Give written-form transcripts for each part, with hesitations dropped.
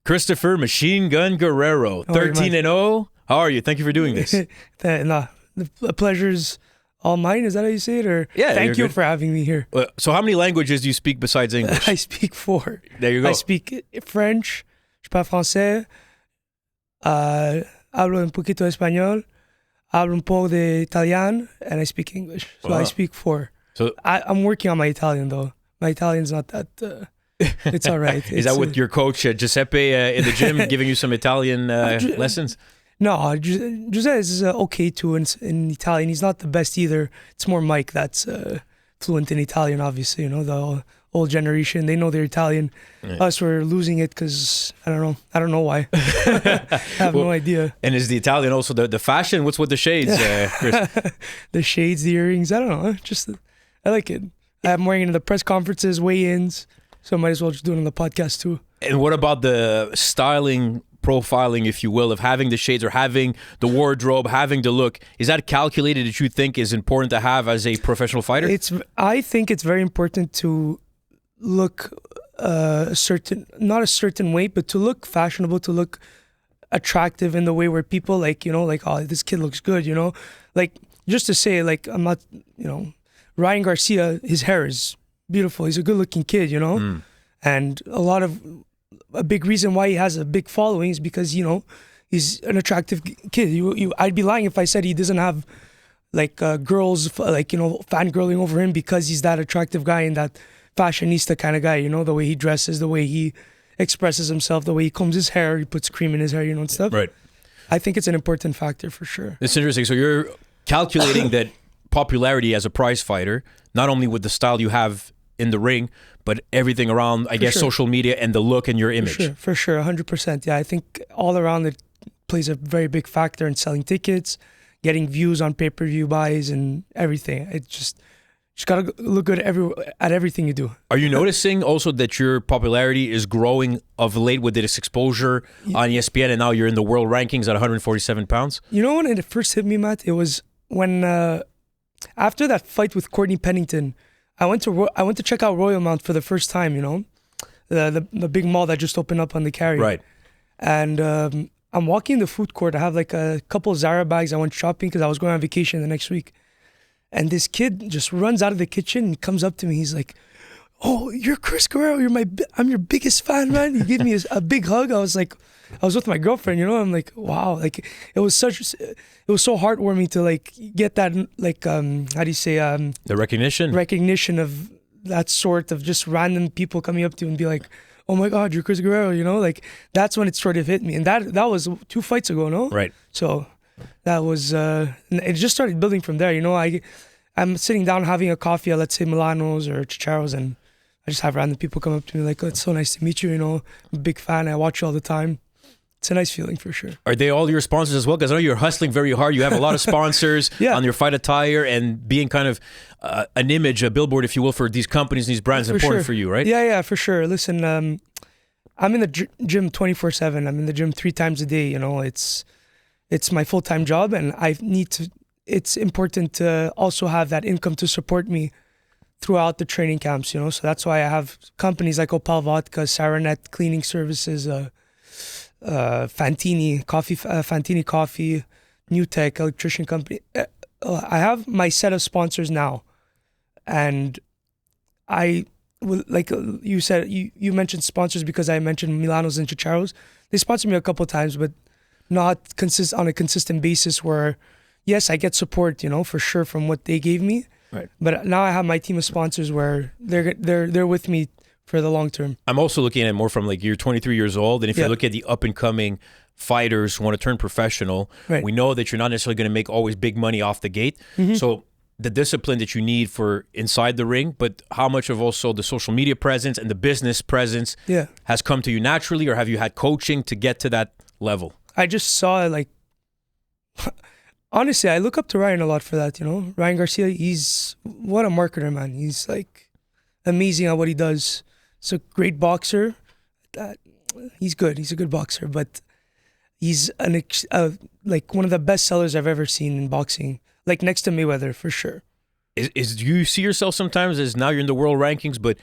Christopher Machine Gun Guerrero, 13-0. How are you? Thank you for doing this. The pleasure's all mine. Is that how you say it? Or yeah, thank you good for having me here. So how many languages do you speak besides English? I speak 4. There you go. I speak French, je parle français, hablo un poquito español, hablo un poco de Italian, and I speak English. So I speak 4. So I'm working on my Italian though. My Italian's not that... it's all right. Is that with your coach Giuseppe in the gym giving you some Italian lessons? No, Giuseppe is okay too in Italian. He's not the best either. It's more Mike that's fluent in Italian, obviously. You know, the old generation, they know they're Italian. Yeah. Us, we're losing it because, I don't know why. I have no idea. And is the Italian also the fashion? What's with the shades, Chris? The shades, the earrings, I don't know. I like it. I'm wearing it in the press conferences, weigh-ins. So I might as well just do it on the podcast too. And what about the styling, profiling, if you will, of having the shades or having the wardrobe, having the look? Is that calculated that you think is important to have as a professional fighter? I think it's very important to look not a certain way, but to look fashionable, to look attractive in the way where people oh, this kid looks good, like just to say, like, I'm not, Ryan Garcia, his hair is beautiful. He's a good-looking kid, and a big reason why he has a big following is because he's an attractive kid. I'd be lying if I said he doesn't have girls fangirling over him because he's that attractive guy and that fashionista kind of guy. The way he dresses, the way he expresses himself, the way he combs his hair, he puts cream in his hair, and stuff. Right. I think it's an important factor for sure. It's interesting. So you're calculating that popularity as a prize fighter, not only with the style you have in the ring, but everything around, I guess, social media and the look and your image. For sure, 100%. Yeah, I think all around it plays a very big factor in selling tickets, getting views on pay-per-view buys and everything. It just gotta look good at everything you do. Are you noticing also that your popularity is growing of late with this exposure on ESPN, and now you're in the world rankings at 147 pounds? When it first hit me, Matt, it was when after that fight with Courtney Pennington, I went to check out Royal Mount for the first time, the big mall that just opened up on the Carry. Right. And I'm walking in the food court. I have like a couple of Zara bags. I went shopping because I was going on vacation the next week. And this kid just runs out of the kitchen and comes up to me. He's like, "Oh, you're Chris Guerrero. I'm your biggest fan, man." He gave me a big hug. I was with my girlfriend, I'm like, wow. Like, it was so heartwarming to get that, how do you say? The recognition? Recognition of that sort of just random people coming up to you and be like, "Oh my God, you're Chris Guerrero," that's when it sort of hit me. And that was 2 fights ago, no? Right. So that was, it just started building from there. I'm sitting down having a coffee at, let's say, Milano's or Chicharo's, and I just have random people come up to me like, "Oh, it's so nice to meet you, I'm a big fan. I watch you all the time." It's a nice feeling for sure. Are they all your sponsors as well? Because I know you're hustling very hard. You have a lot of sponsors on your fight attire, and being kind of an image, a billboard, if you will, for these companies and these brands is important for you, right? Yeah, for sure. Listen, I'm in the gym 24/7. I'm in the gym 3 times a day. It's my full-time job, and it's important to also have that income to support me throughout the training camps, So that's why I have companies like Opal Vodka, Saranet Cleaning Services, Fantini Coffee, New Tech Electrician Company. I have my set of sponsors now, and I will, like you said, you mentioned sponsors because I mentioned Milano's and Chicharo's. They sponsor me a couple of times, but not on a consistent basis. Where yes, I get support, for sure from what they gave me. Right. But now I have my team of sponsors where they're with me for the long term. I'm also looking at it more from you're 23 years old, and if you look at the up and coming fighters who want to turn professional, we know that you're not necessarily going to make always big money off the gate. Mm-hmm. So the discipline that you need for inside the ring, but how much of also the social media presence and the business presence has come to you naturally, or have you had coaching to get to that level? I just saw honestly, I look up to Ryan a lot for that, Ryan Garcia, what a marketer, man. He's amazing at what he does. He's a great boxer. He's good. He's a good boxer, but he's one of the best sellers I've ever seen in boxing. Next to Mayweather, for sure. Do you see yourself sometimes as now you're in the world rankings, but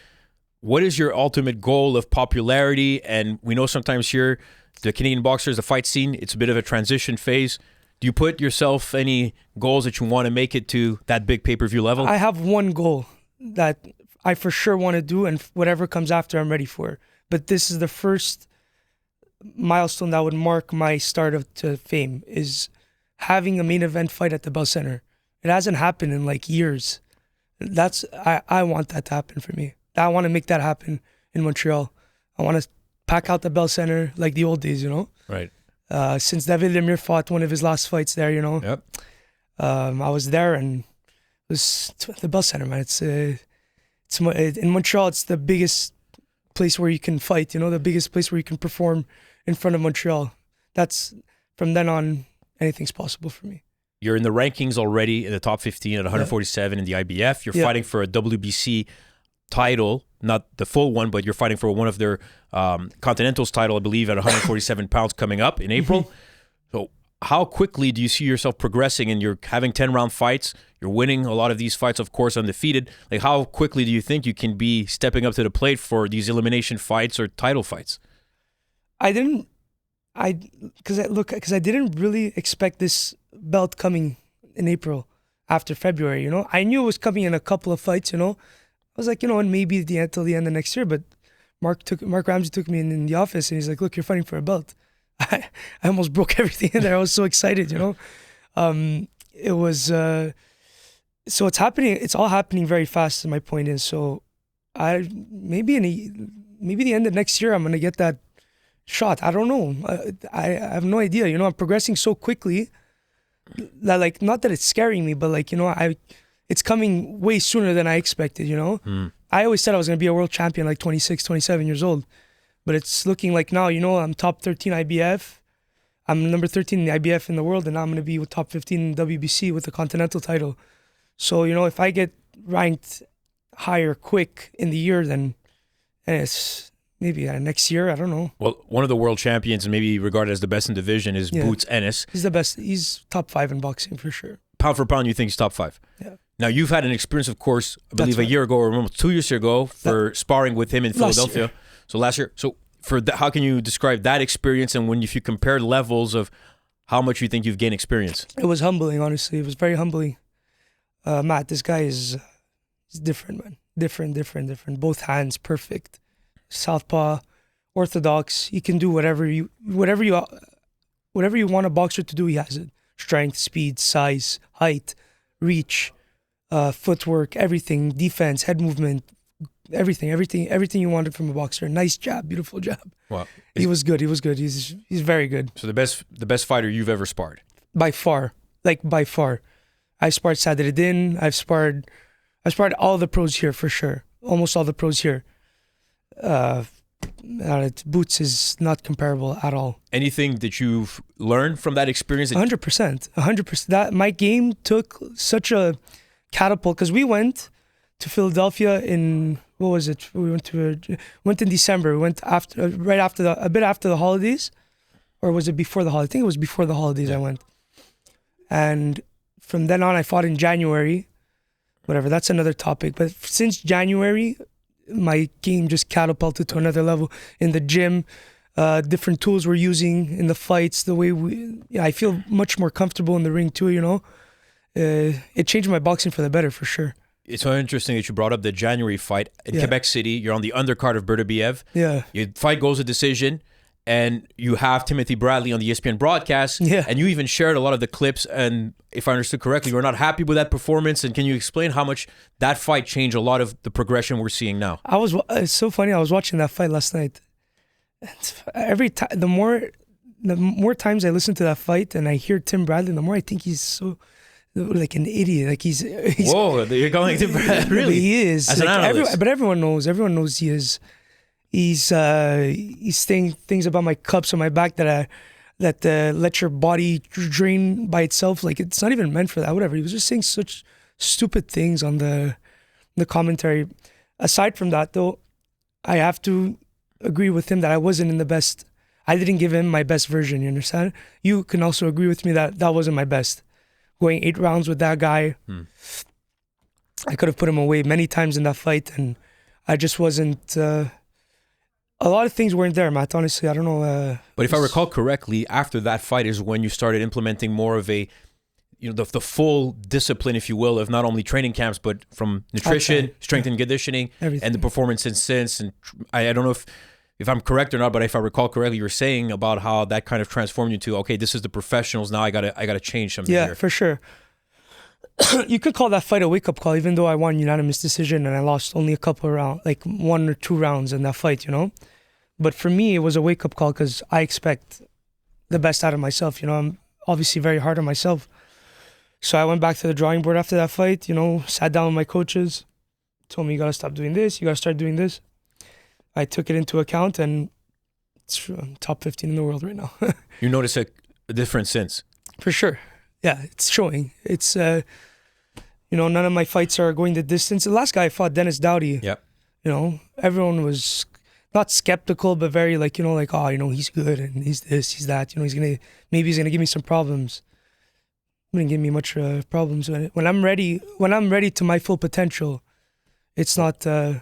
what is your ultimate goal of popularity? And we know sometimes here, the Canadian boxers, the fight scene, it's a bit of a transition phase. Do you put yourself any goals that you want to make it to that big pay-per-view level? I have one goal that I for sure want to do, and whatever comes after, I'm ready for. But this is the first milestone that would mark my start to fame, is having a main event fight at the Bell Center. It hasn't happened in like years. I want that to happen for me. I want to make that happen in Montreal. I want to pack out the Bell Center like the old days, Right. Since David Lemire fought one of his last fights there, Yep. I was there, and it was the Bell Center, man. It's in Montreal. It's the biggest place where you can fight. The biggest place where you can perform in front of Montreal. That's from then on, anything's possible for me. You're in the rankings already in the top 15 at 147 in the IBF. You're fighting for a WBC title, not the full one, but you're fighting for one of their Continental's title, I believe, at 147 pounds coming up in April. So how quickly do you see yourself progressing? And you're having 10-round fights. You're winning a lot of these fights, of course, undefeated. Like, how quickly do you think you can be stepping up to the plate for these elimination fights or title fights? Because I didn't really expect this belt coming in April after February. I knew it was coming in a couple of fights. I was like, and maybe till the end of next year. But Mark Ramsey took me in the office, and he's like, look, you're fighting for a belt. I almost broke everything in there. I was so excited. It was so it's happening. It's all happening very fast. My point is, so maybe the end of next year, I'm gonna get that shot. I don't know. I have no idea. I'm progressing so quickly that, like, not that it's scaring me, but like, it's coming way sooner than I expected. I always said I was going to be a world champion like 26, 27 years old, but it's looking like now, I'm top 13 IBF. I'm number 13 in the IBF in the world, and now I'm going to be with top 15 in WBC with the Continental title. So, if I get ranked higher quick in the year, then it's maybe next year, I don't know. Well, one of the world champions, and maybe regarded as the best in division, is Boots Ennis. He's the best. He's top 5 in boxing for sure. Pound for pound, you think he's top 5? Yeah. Now, you've had an experience, of course, I believe a year ago or almost 2 years ago for sparring with him in Philadelphia. So last year. So how can you describe that experience, and if you compare levels of how much you think you've gained experience? It was humbling, honestly. It was very humbling. Matt, this guy is different, man. Different. Both hands, perfect. Southpaw, orthodox. He can do whatever you want a boxer to do. He has it. Strength, speed, size, height, reach, footwork, everything, defense, head movement, everything you wanted from a boxer. Nice jab, beautiful jab. Wow. He was good. He's very good. So the best fighter you've ever sparred? By far. I sparred Sadreddin. I've sparred all the pros here for sure. Almost all the pros here. Boots is not comparable at all. Anything that you've learned from that experience? 100%. That my game took such a catapult, because we went to Philadelphia in, what was it? We went in December. We went a bit after the holidays, or was it before the holidays? I think it was before the holidays. I went, and from then on I fought in January. Whatever, that's another topic. But since January, my game just catapulted to another level in the gym. Different tools we're using in the fights, the way I feel much more comfortable in the ring too. It changed my boxing for the better, for sure. It's so interesting that you brought up the January fight in Quebec City. You're on the undercard of Berdebiev. Yeah. Your fight goes to decision, and you have Timothy Bradley on the ESPN broadcast. Yeah. And you even shared a lot of the clips, and if I understood correctly, you were not happy with that performance. And can you explain how much that fight changed a lot of the progression we're seeing now? It's so funny. I was watching that fight last night. Every time, the more times I listen to that fight and I hear Tim Bradley, the more I think he's so like an idiot. Like he's whoa, you're calling Tim Bradley? Really? He is. As an analyst. But everyone knows he is. He's saying things about my cups on my back that let your body drain by itself. Like, it's not even meant for that. Whatever. He was just saying such stupid things on the commentary. Aside from that, though, I have to agree with him that I wasn't in the best. I didn't give him my best version. You understand? You can also agree with me that wasn't my best. Going 8 rounds with that guy, I could have put him away many times in that fight, and I just wasn't. A lot of things weren't there, Matt. Honestly, I don't know. But if I recall correctly, after that fight is when you started implementing more of a, the full discipline, if you will, of not only training camps, but from nutrition, strength and conditioning, everything. And the performance and sense. And I don't know if I'm correct or not, but if I recall correctly, you were saying about how that kind of transformed you to, okay, this is the professionals. Now I gotta change something. Yeah, here. For sure. You could call that fight a wake-up call, even though I won unanimous decision and I lost only a couple of rounds, like 1 or 2 rounds in that fight, But for me, it was a wake-up call because I expect the best out of myself. I'm obviously very hard on myself. So I went back to the drawing board after that fight, sat down with my coaches, told me, you got to stop doing this, you got to start doing this. I took it into account, and it's top 15 in the world right now. You notice a difference since? For sure. Yeah, it's showing. It's, none of my fights are going the distance. The last guy I fought, Dennis Doughty. Yep. Everyone was not skeptical, but very he's good and he's this, he's that. He's going to give me some problems. He didn't give me much problems. When I'm ready to my full potential, it's not... the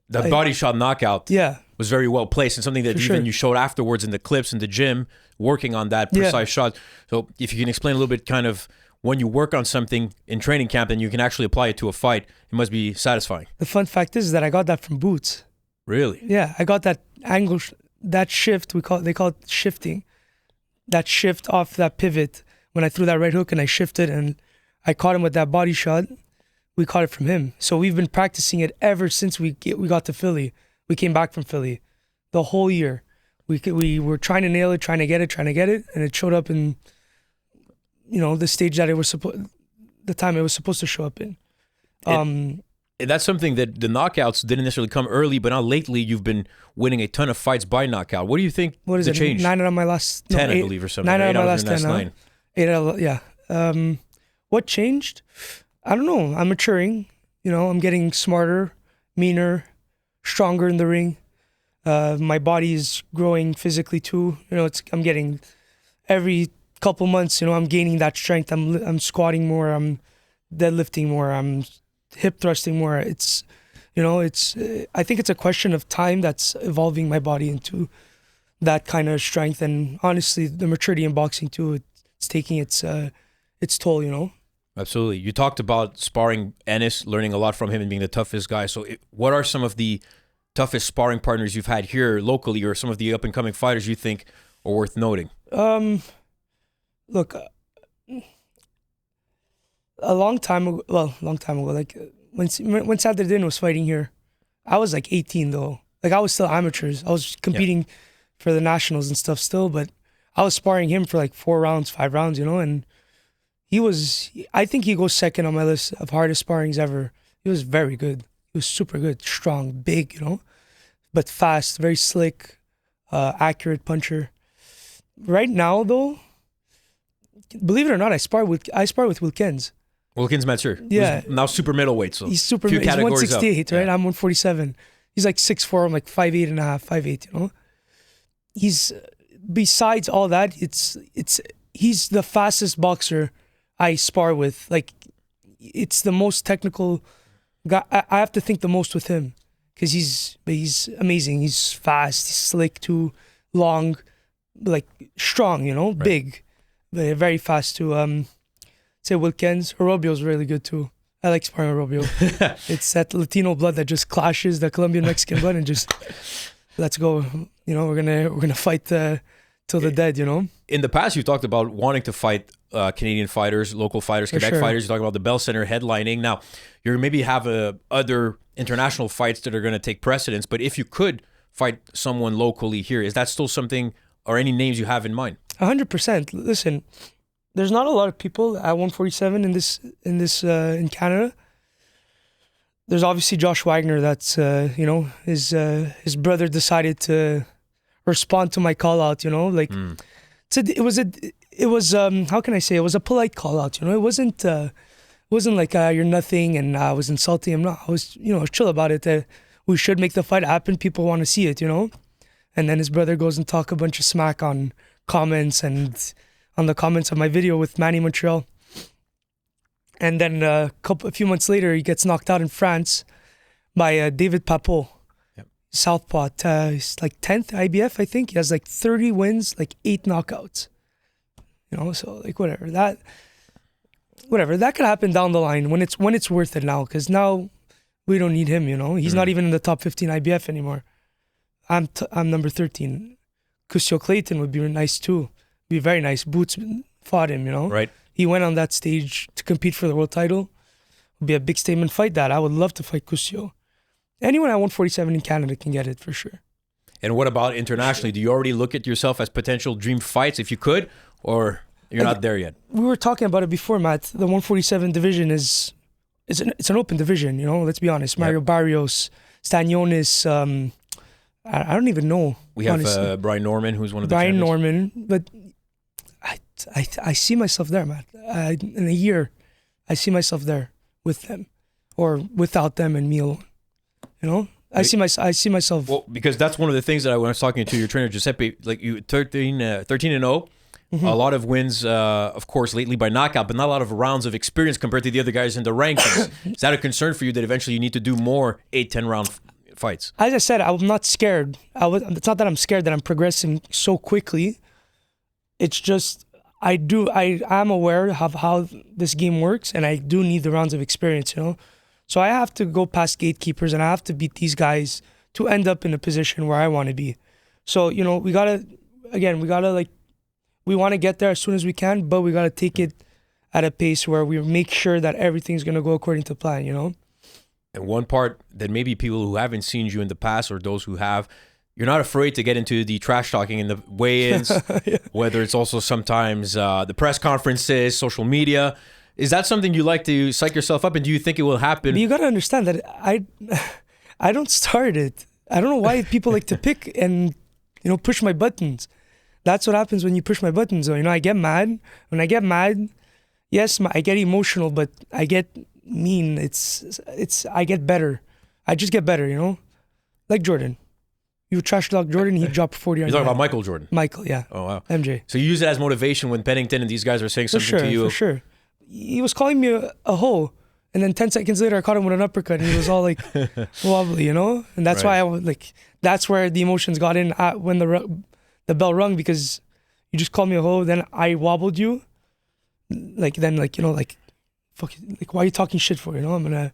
body shot knockout was very well placed, and something that you showed afterwards in the clips in the gym, working on that precise shot. So if you can explain a little bit kind of when you work on something in training camp and you can actually apply it to a fight, it must be satisfying. The fun fact is that I got that from Boots. Really? Yeah, I got that angle, that shift, they call it shifting. That shift off that pivot when I threw that right hook and I shifted and I caught him with that body shot. We caught it from him. So we've been practicing it ever since we got to Philly. We came back from Philly the whole year. We were trying to nail it, trying to get it, and it showed up in, the stage that the time it was supposed to show up in. And that's something that the knockouts didn't necessarily come early, but now lately you've been winning a ton of fights by knockout. What do you think? What is the it? change? 9 out of my last 10, I believe, or something. 9 out of my last 10. 9. 8 out of, yeah. What changed? I don't know. I'm maturing. I'm getting smarter, meaner, stronger in the ring. My body is growing physically too. I'm getting every couple months. I'm gaining that strength. I'm squatting more. I'm deadlifting more. I'm hip thrusting more. It's I think it's a question of time that's evolving my body into that kind of strength. And honestly, the maturity in boxing too. It's taking its toll. Absolutely. You talked about sparring Ennis, learning a lot from him and being the toughest guy. So what are some of the toughest sparring partners you've had here locally, or some of the up-and-coming fighters you think are worth noting? Look, a long time ago, like when Sadruddin was fighting here, I was like 18 though. Like I was still amateurs. I was competing for the nationals and stuff still, but I was sparring him for like 4 rounds, 5 rounds, and I think he goes second on my list of hardest sparrings ever. He was very good. He was super good, strong, big, but fast, very slick, accurate puncher. Right now, though, believe it or not, I spar with Wilkins. Wilkins Metzger. Yeah. Now super middleweight, so he's super. He's 168, right? I'm 147. He's like 6'4". I'm like 5'8" and a half, 5'8". He's besides all that, he's the fastest boxer I spar with. Like, it's the most technical guy. I have to think the most with him because he's amazing. He's fast, he's slick too, long, like strong, right. Big, but very fast too. Say Wilkins. Orobio's really good too. I like sparring Orobio. It's that Latino blood that just clashes the Colombian Mexican blood and just let's go. We're gonna fight till the dead. In the past, you've talked about wanting to fight Canadian fighters, local fighters, Quebec fighters. You talk about the Bell Center headlining. Now, you maybe have other international fights that are going to take precedence. But if you could fight someone locally here, is that still something, or any names you have in mind? 100%. Listen, there's not a lot of people at 147 in Canada. There's obviously Josh Wagner. That's his brother decided to respond to my call out. It was how can I say, it was a polite call out. It wasn't like you're nothing and I was insulting him. No, I was chill about it. We should make the fight happen. People want to see it. And then his brother goes and talk a bunch of smack on comments and on the comments of my video with Manny Montreal. And then a few months later, he gets knocked out in France by David Papot. Yep. Southpaw. He's like 10th IBF, I think. He has like 30 wins, like 8 knockouts. You know, so like whatever. That could happen down the line when it's worth it now, because now we don't need him, you know. He's not even in the top 15 IBF anymore. I'm number 13. Cusio Clayton would be nice too. Be very nice. Boots fought him, you know. Right. He went on that stage to compete for the world title. Would be a big statement fight that. I would love to fight Cusio. Anyone at 147 in Canada can get it for sure. And what about internationally? Do you already look at yourself as potential dream fights if you could, or you're not there yet? We were talking about it before, Matt. The 147 division it's an open division, you know. Let's be honest. Mario Barrios, Stanionis. I don't even know. We have Brian Norman, who's one of the Brian champions. Norman, but I see myself there, Matt. In a year, I see myself there with them, or without them and me alone. You know, I see myself. Well, because that's one of the things that when I was talking to your trainer Giuseppe, like you 13 and 0, a lot of wins, of course, lately by knockout, but not a lot of rounds of experience compared to the other guys in the rankings. Is that a concern for you that eventually you need to do more 8-10 round fights? As I said, I'm not scared. It's not that I'm scared that I'm progressing so quickly. It's just I'm aware of how this game works, and I do need the rounds of experience, you know. So I have to go past gatekeepers, and I have to beat these guys to end up in a position where I want to be. So, you know, we want to get there as soon as we can, but we got to take it at a pace where we make sure that everything's going to go according to plan, you know? And one part that maybe people who haven't seen you in the past, or those who have, you're not afraid to get into the trash talking in the weigh-ins, whether it's also sometimes the press conferences, social media. Is that something you like to psych yourself up, and do you think it will happen? But you got to understand that I don't start it. I don't know why people like to pick and, you know, push my buttons. That's what happens when you push my buttons. You know, I get mad. When I get mad, yes, I get emotional, but I get mean. I get better. I just get better, you know? Like Jordan. You trash talk Jordan, he'd drop 40 on You're talking about Michael Jordan? Michael, yeah. Oh, wow. MJ. So you use it as motivation when Pennington and these guys are saying something to you? For sure. He was calling me a hoe, and then 10 seconds later I caught him with an uppercut, and he was all like wobbly, you know? And that's why that's where the emotions got in when the bell rung, because you just called me a hoe, then I wobbled you. Fuck, like, why are you talking shit for? You know, I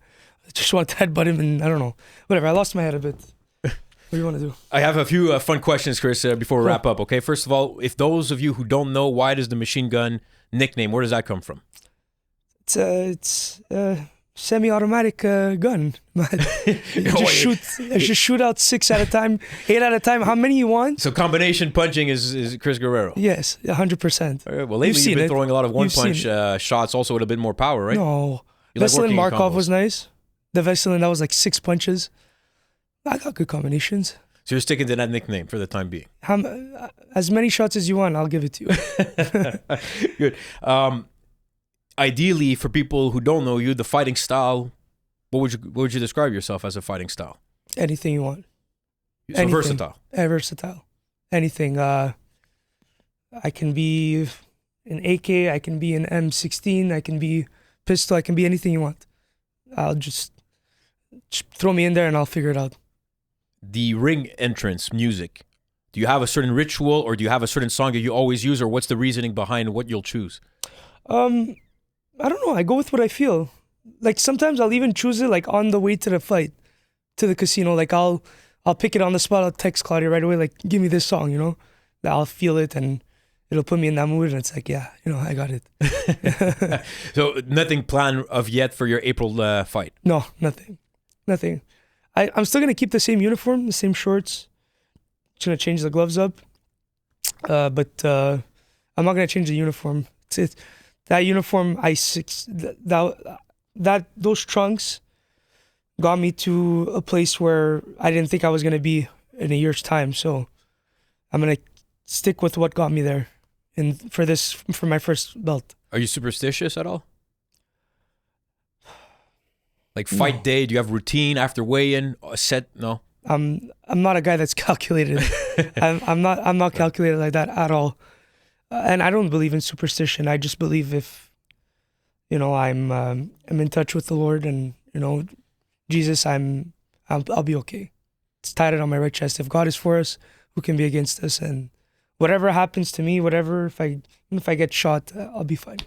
just want to headbutt him, and I don't know. Whatever, I lost my head a bit. What do you want to do? I have a few fun questions, Chris, before we wrap up, okay? First of all, if those of you who don't know, why does the machine gun nickname, where does that come from? It's a semi-automatic gun. I just shoot out 6 at a time, 8 at a time. How many you want? So combination punching is Chris Guerrero. Yes, 100%. All right, well, lately you've been throwing a lot of one-punch shots, also with a bit more power, right? No, Veselin Markov was nice. The Veselin, that was like 6 punches. I got good combinations. So you're sticking to that nickname for the time being. As many shots as you want, I'll give it to you. Good. Ideally, for people who don't know you, the fighting style, what would you describe yourself as a fighting style? Anything you want. So anything. Versatile. Versatile. Anything. I can be an AK, I can be an M16, I can be pistol, I can be anything you want. I'll just throw me in there and I'll figure it out. The ring entrance music, do you have a certain ritual, or do you have a certain song that you always use, or what's the reasoning behind what you'll choose? I don't know. I go with what I feel. Like sometimes I'll even choose it like on the way to the fight, to the casino. Like I'll pick it on the spot. I'll text Claudia right away. Like, give me this song, you know. I'll feel it and it'll put me in that mood. And it's like, yeah, you know, I got it. So nothing planned of yet for your April fight? No, nothing. I'm still gonna keep the same uniform, the same shorts. Just gonna change the gloves up. But I'm not gonna change the uniform. That uniform, those trunks got me to a place where I didn't think I was gonna be in a year's time. So I'm gonna stick with what got me there, and for my first belt. Are you superstitious at all? Like fight day, do you have routine after weigh-in? A set? No. I'm not a guy that's calculated. I'm not calculated like that at all. And I don't believe in superstition. I just believe if, you know, I'm in touch with the Lord, and, you know, Jesus, I'm I'll be okay. It's tatted on my right chest. If God is for us, who can be against us? And whatever happens to me, if I get shot, I'll be fine.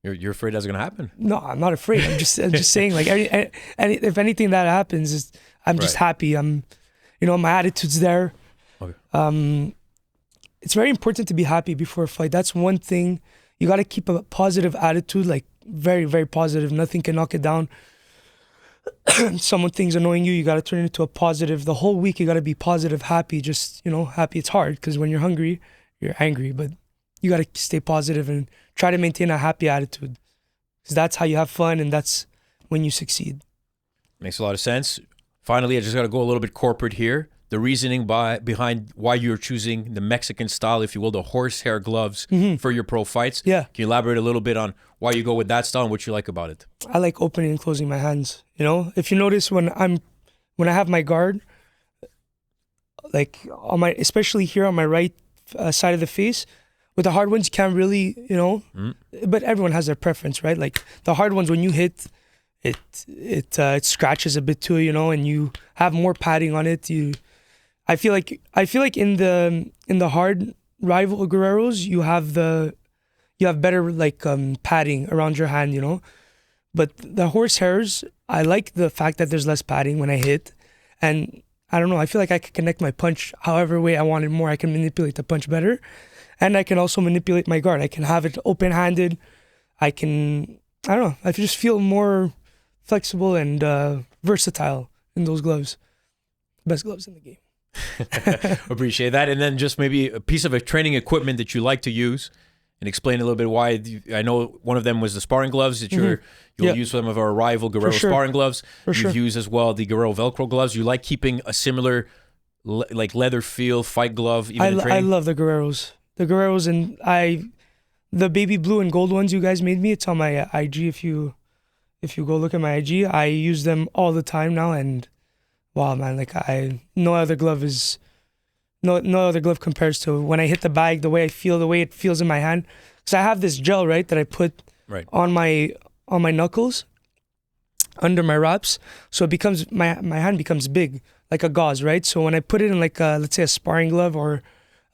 You're afraid that's gonna happen? No, I'm not afraid. I'm just saying, like, if anything that happens, I'm just happy. My attitude's there. Okay. It's very important to be happy before a fight. That's one thing. You got to keep a positive attitude, like very, very positive. Nothing can knock it down. Things annoying you got to turn it into a positive. The whole week, you got to be positive, happy, just, happy. It's hard because when you're hungry, you're angry, but you got to stay positive and try to maintain a happy attitude, because that's how you have fun and that's when you succeed. Makes a lot of sense. Finally, I just got to go a little bit corporate here. The reasoning behind why you're choosing the Mexican style, if you will, the horsehair gloves for your pro fights. Yeah. Can you elaborate a little bit on why you go with that style and what you like about it? I like opening and closing my hands. If you notice when I have my guard, like especially here on my right side of the face, with the hard ones, you can't really, but everyone has their preference, right? Like the hard ones, when you hit, it scratches a bit too, and you have more padding on it. I feel like in the hard rival Guerreros, you have better like padding around your hand, But the horsehairs, I like the fact that there's less padding when I hit, and I don't know, I feel like I can connect my punch however way I want it more. I can manipulate the punch better, and I can also manipulate my guard. I can have it open-handed. I don't know, I just feel more flexible and versatile in those gloves. Best gloves in the game. Appreciate that. And then just maybe a piece of training equipment that you like to use, and explain a little bit why. I know one of them was the sparring gloves that you'll use some of our rival Guerrero sparring gloves. You've used as well the Guerrero Velcro gloves. You like keeping a similar like leather feel fight glove even in training? I love the Guerreros. The Guerreros, and the baby blue and gold ones you guys made me. It's on my IG. If you go look at my IG, I use them all the time now, and wow, man, like no other glove compares to when I hit the bag, the way I feel, the way it feels in my hand. Because I have this gel, right, that I put on my knuckles, under my wraps, so it becomes my hand becomes big, like a gauze, right? So when I put it in like let's say a sparring glove or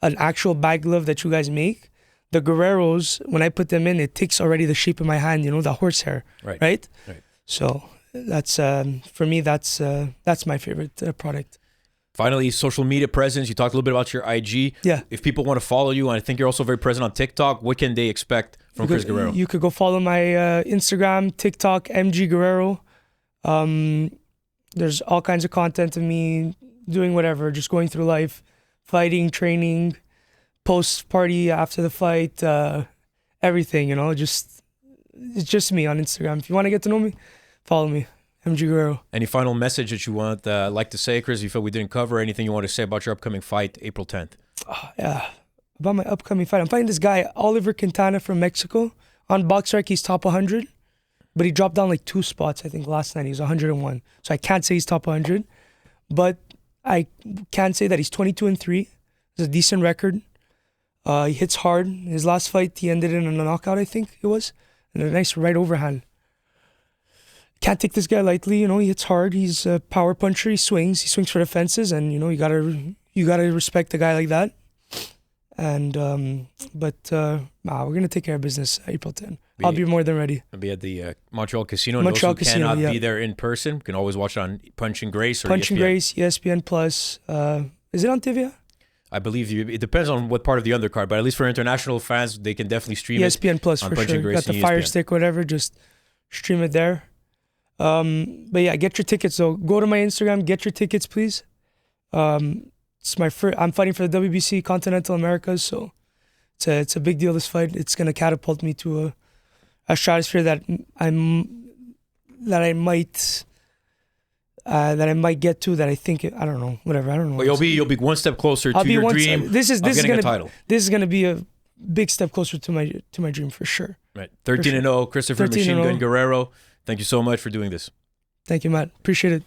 an actual bag glove that you guys make, the Guerreros, when I put them in, it takes already the shape of my hand, the horsehair, right? So that's for me, that's my favorite product. Finally, social media presence. You talked a little bit about your IG. Yeah. If people want to follow you, and I think you're also very present on TikTok, what can they expect from Chris Guerrero? You could go follow my Instagram, TikTok, MG Guerrero. There's all kinds of content of me doing whatever, just going through life, fighting, training, post-party, after the fight, everything, it's just me on Instagram. If you want to get to know me, follow me. MG Guerrero. Any final message that you want like to say, Chris? You feel we didn't cover anything you want to say about your upcoming fight, April 10th? Yeah, about my upcoming fight. I'm fighting this guy, Oliver Quintana from Mexico. On BoxRec, he's top 100, but he dropped down like 2 spots, I think, last night. He was 101. So I can't say he's top 100, but I can say that he's 22-3. It's a decent record. He hits hard. His last fight, he ended in a knockout, I think it was, and a nice right overhand. Can't take this guy lightly, he hits hard. He's a power puncher. He swings for the fences, and you gotta respect a guy like that. And we're gonna take care of business April 10th. I'll be more than ready. I'll be at the Montreal Casino. Those who cannot be there in person can always watch it on Punch and Grace or Punch ESPN. and Grace, ESPN Plus. Is it on TV? I believe it depends on what part of the undercard, but at least for international fans, they can definitely stream ESPN it Plus on for Punch sure. and Grace. Got the and Fire ESPN. Stick, whatever. Just stream it there. But yeah, get your tickets. So go to my Instagram, get your tickets, please. It's my first. I'm fighting for the WBC Continental Americas, so it's a big deal. This fight, it's gonna catapult me to a stratosphere that I might get to. That I think I don't know. Whatever. I don't know. Well, you'll be one step closer to your dream. This is getting a title. This is gonna be a big step closer to my dream for sure. Right. 13-0, Christopher Machine Gun Guerrero. Thank you so much for doing this. Thank you, Matt. Appreciate it.